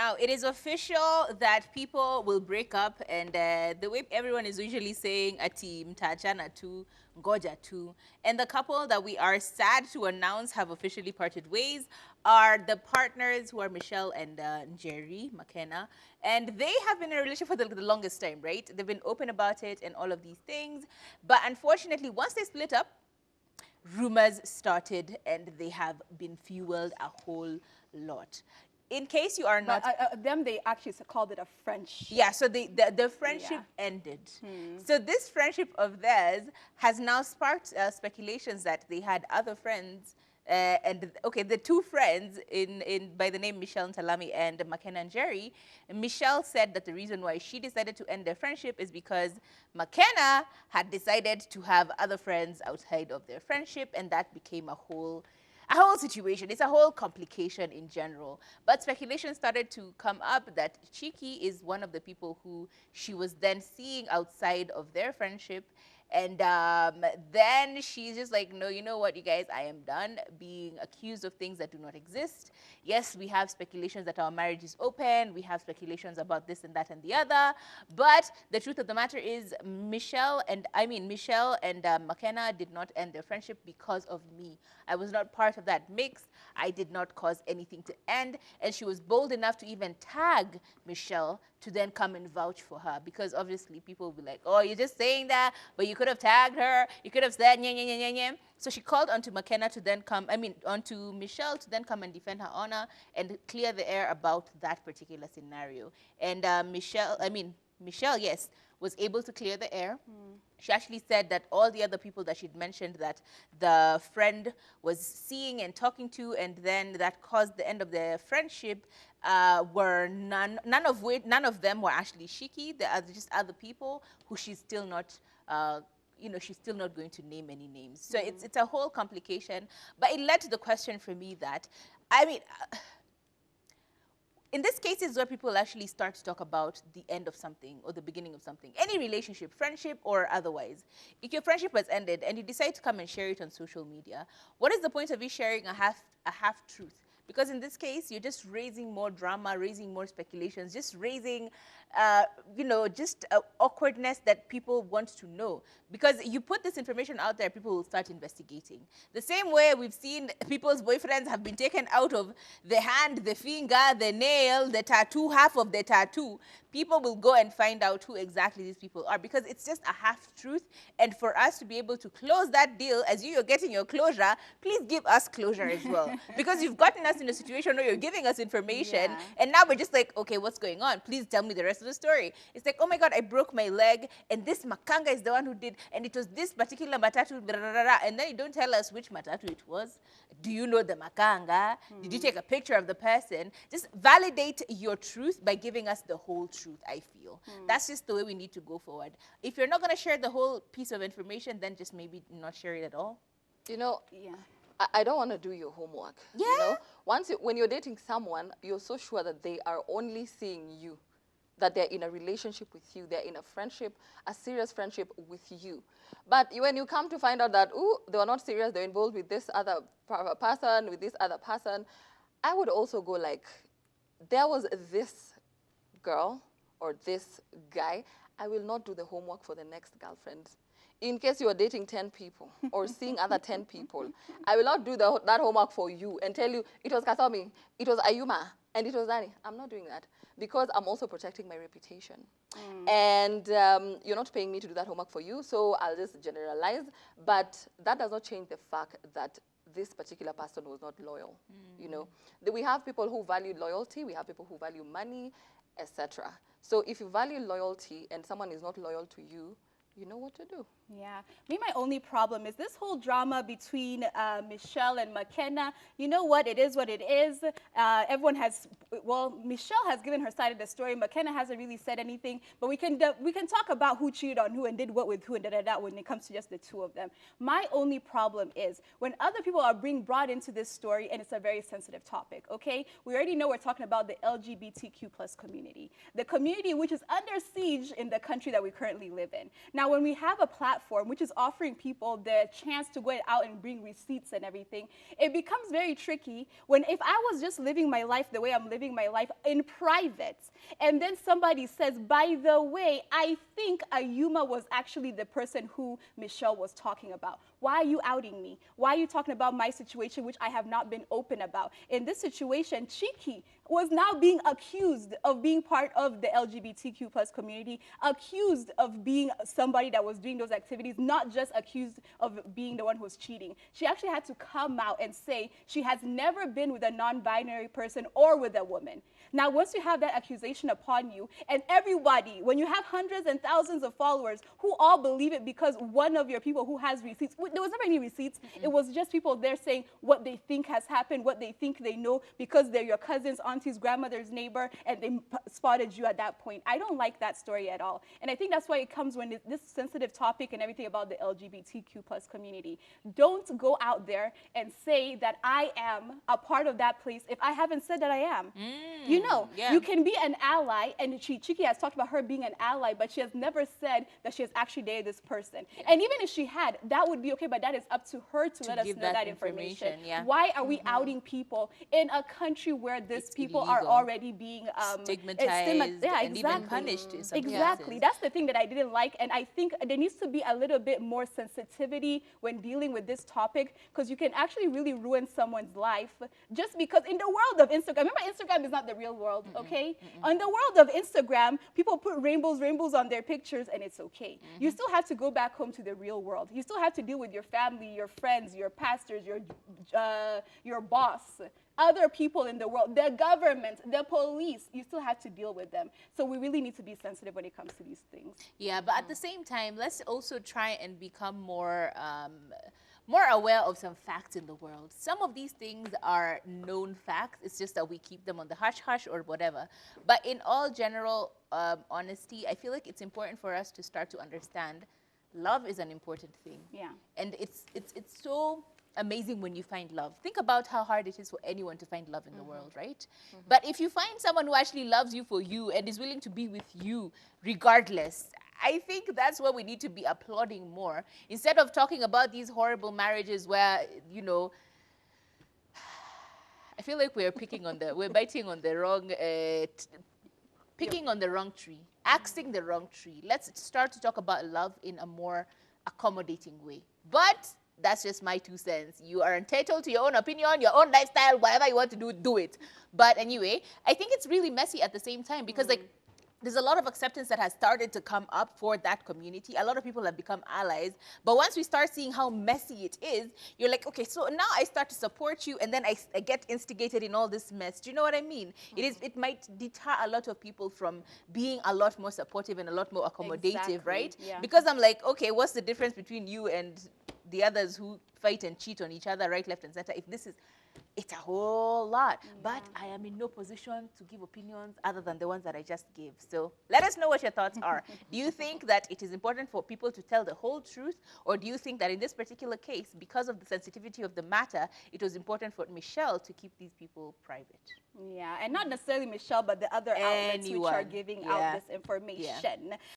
Now, it is official that people will break up, and the way everyone is usually saying, Ati mtachana tu, ngoja tu. And the couple that we are sad to announce have officially parted ways are the partners who are Michelle and Jerry Makena. And they have been in a relationship for the longest time, right? They've been open about it and all of these things. But unfortunately, once they split up, rumors started and they have been fueled a whole lot. In case you are not... them, they actually called it a friendship. Yeah, so the friendship ended. So this friendship of theirs has now sparked speculations that they had other friends. Okay, the two friends by the name Michelle and Talami and Makena and Jerry. Michelle said that the reason why she decided to end their friendship is because Makena had decided to have other friends outside of their friendship, and that became a whole situation. It's a whole complication in general. But speculation started to come up that Chiki is one of the people who she was then seeing outside of their friendship. And then she's just like, no, you know what, you guys, I am done being accused of things that do not exist. Yes, we have speculations that our marriage is open. We have speculations about this and that and the other. But the truth of the matter is Michelle and Makena did not end their friendship because of me. I was not part of that mix. I did not cause anything to end. And she was bold enough to even tag Michelle to then come and vouch for her, because obviously people will be like, oh, you're just saying that, but you could have tagged her, you could have said nya, nya, nya, nya, nya. So she called onto Makena to then come, onto Michelle to then come and defend her honor and clear the air about that particular scenario. And Michelle, yes, was able to clear the air. She actually said that all the other people that she'd mentioned that the friend was seeing and talking to, and then that caused the end of their friendship, were none of them were actually Chiki. There are just other people who she's still not she's still not going to name any names. So it's a whole complication. But it led to the question for me that, in this case is where people actually start to talk about the end of something or the beginning of something. Any relationship, friendship or otherwise. If your friendship has ended and you decide to come and share it on social media, what is the point of you sharing a half-truth? Because in this case, you're just raising more drama, raising more speculations, just raising, awkwardness that people want to know. Because you put this information out there, people will start investigating. The same way we've seen people's boyfriends have been taken out of the hand, the finger, the nail, the tattoo, half of the tattoo. People will go and find out who exactly these people are, because it's just a half-truth. And for us to be able to close that deal, as you're getting your closure, please give us closure as well. Because you've gotten us in a situation where you're giving us information, and now we're just like, okay, what's going on? Please tell me the rest of the story. It's like, oh my God, I broke my leg, and this makanga is the one who did, and it was this particular matatu, blah, blah, blah, blah. And then you don't tell us which matatu it was. Do you know the makanga? Did you take a picture of the person? Just validate your truth by giving us the whole truth, I feel. That's just the way we need to go forward. If you're not going to share the whole piece of information, then just maybe not share it at all. You know, I don't want to do your homework. Yeah. You know, when you're dating someone, you're so sure that they are only seeing you, that they're in a relationship with you, they're in a friendship, a serious friendship with you. But when you come to find out that, ooh, they were not serious, they're involved with this other person, with this other person, I would also go like, there was this girl or this guy, I will not do the homework for the next girlfriend. In case you are dating 10 people or seeing other 10 people, I will not do that homework for you and tell you, it was Kasomi, it was Ayuma, and it was Dani. I'm not doing that because I'm also protecting my reputation. And you're not paying me to do that homework for you, so I'll just generalize. But that does not change the fact that this particular person was not loyal. You know, we have people who value loyalty, we have people who value money, etc. So if you value loyalty and someone is not loyal to you, you know what to do. Yeah. Me, my only problem is this whole drama between Michelle and Makena. You know what? It is what it is. Everyone has, well, Michelle has given her side of the story. Makena hasn't really said anything. But we can talk about who cheated on who and did what with who and da-da-da when it comes to just the two of them. My only problem is when other people are being brought into this story, and it's a very sensitive topic, okay? We already know we're talking about the LGBTQ plus community. The community which is under siege in the country that we currently live in. Now, when we have a platform platform, which is offering people the chance to go out and bring receipts and everything, it becomes very tricky when if I was just living my life the way I'm living my life in private, and then somebody says, by the way, I think Ayuma was actually the person who Michelle was talking about. Why are you outing me? Why are you talking about my situation, which I have not been open about? In this situation, Chiki was now being accused of being part of the LGBTQ plus community, accused of being somebody that was doing those activities, not just accused of being the one who was cheating. She actually had to come out and say she has never been with a non-binary person or with a woman. Now, once you have that accusation upon you, and everybody, when you have hundreds and thousands of followers who all believe it because one of your people who has receipts, there was never any receipts, it was just people there saying what they think has happened, what they think they know, because they're your cousin's, auntie's, grandmother's neighbor, and they spotted you at that point. I don't like that story at all. And I think that's why it comes when this sensitive topic and everything about the LGBTQ plus community. Don't go out there and say that I am a part of that place if I haven't said that I am. You know, you can be an ally, and Chiki has talked about her being an ally, but she has never said that she has actually dated this person. And even if she had, that would be okay, but that is up to her to let us know that information. Why are we outing people in a country where these people are already being stigmatized and even punished in some Exactly. That's the thing that I didn't like, and I think there needs to be a little bit more sensitivity when dealing with this topic, because you can actually really ruin someone's life just because in the world of Instagram, remember Instagram is not the real world, okay? On the world of Instagram, people put rainbows on their pictures, and it's okay. You still have to go back home to the real world. You still have to deal with your family, your friends, your pastors, your boss, other people in the world, the government, the police. You still have to deal with them. So we really need to be sensitive when it comes to these things. Yeah, but at the same time, let's also try and become more more aware of some facts in the world. Some of these things are known facts. It's just that we keep them on the hush-hush or whatever. But in all general honesty, I feel like it's important for us to start to understand love is an important thing. Yeah. And it's so amazing when you find love. Think about how hard it is for anyone to find love in the world, right? But if you find someone who actually loves you for you and is willing to be with you regardless, I think that's what we need to be applauding more. Instead of talking about these horrible marriages where, you know, I feel like we're biting on the wrong, picking on the wrong tree, axing the wrong tree. Let's start to talk about love in a more accommodating way. But that's just my 2 cents. You are entitled to your own opinion, your own lifestyle, whatever you want to do, do it. But anyway, I think it's really messy at the same time because like, there's a lot of acceptance that has started to come up for that community. A lot of people have become allies. But once we start seeing how messy it is, you're like, okay, so now I start to support you, and then I get instigated in all this mess. Do you know what I mean? It might deter a lot of people from being a lot more supportive and a lot more accommodative, right? Yeah. Because I'm like, okay, what's the difference between you and the others who fight and cheat on each other right, left, and center? If this is... It's a whole lot, but I am in no position to give opinions other than the ones that I just gave. So let us know what your thoughts are. Do you think that it is important for people to tell the whole truth? Or do you think that in this particular case, because of the sensitivity of the matter, it was important for Michelle to keep these people private? Yeah, and not necessarily Michelle, but the other outlets which are giving out this information.